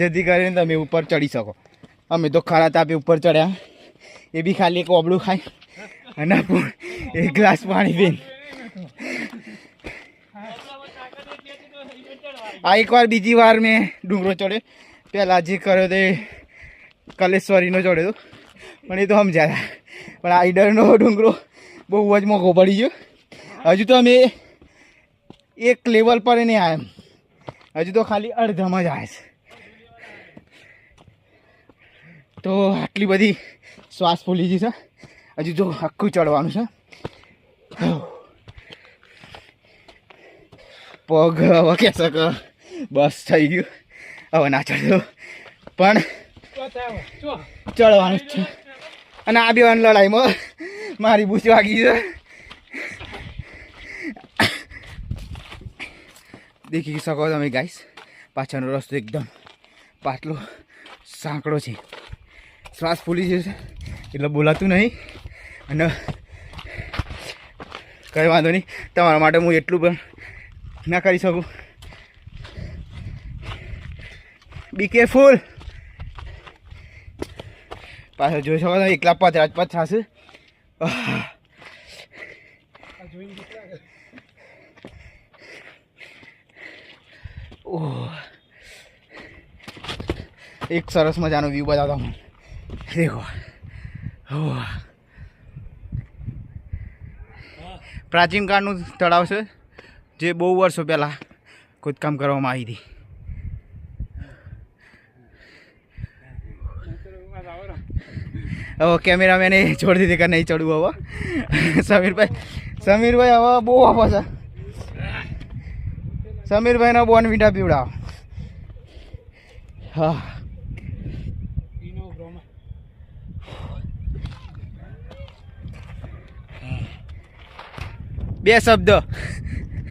જેથી કરીને તમે ઉપર ચડી શકો. અમે તો ખરા તાપે ઉપર ચડ્યા, એ બી ખાલી એક ઓબળું ખાઈ અને એક ગ્લાસ પાણી પીને. આ એકવાર બીજી વાર મેં ડુંગરો ચડ્યો. પહેલાં જે કર્યો તે કલેશ્વરીનો ચડ્યો હતો, પણ એ તો સમજ્યા હતા. પણ આઈડરનો ડુંગરો બહુ જ મોંઘો પડી ગયો. હજુ તો અમે એક લેવલ પર નહીં આવ્યા, હજુ તો ખાલી અડધામાં જ આવે છે. તો આટલી બધી શ્વાસ ફૂલી ગઈ છે. હજુ તો આખું ચડવાનું છે. પગ હવે કહેશે કે બસ થઈ ગયું, હવે ના ચડ્યો, પણ ચડવાનું જ છે. અને આ બે લડાઈમાં મારી બૂચ વાગી છે. દેખી શકો તમે ગાઈસ, પાછળનો રસ્તો એકદમ પાતળો સાંકડો છે. શ્વાસ ફૂલી જશે એટલે બોલાતું નહીં. અને કંઈ વાંધો નહીં, તમારા માટે હું એટલું પણ ના કરી શકું. Be careful. પાછળ જોઈ શકો તમે એકલા પથરા થશે. એક સરસ મજાનો વ્યૂ બતાવતા હું. દેખો, પ્રાચીન કાળનું તળાવ છે, જે બહુ વર્ષો પહેલાં ખોદકામ કરવામાં આવી હતી. હવે કેમેરામેને છોડી દીધી કે નહીં ચડવું. હવે સમીરભાઈ હવે બહુ આપો છે. સમીરભાઈનો બોર્નવિટા પીવડાવો. હા, બે શબ્દ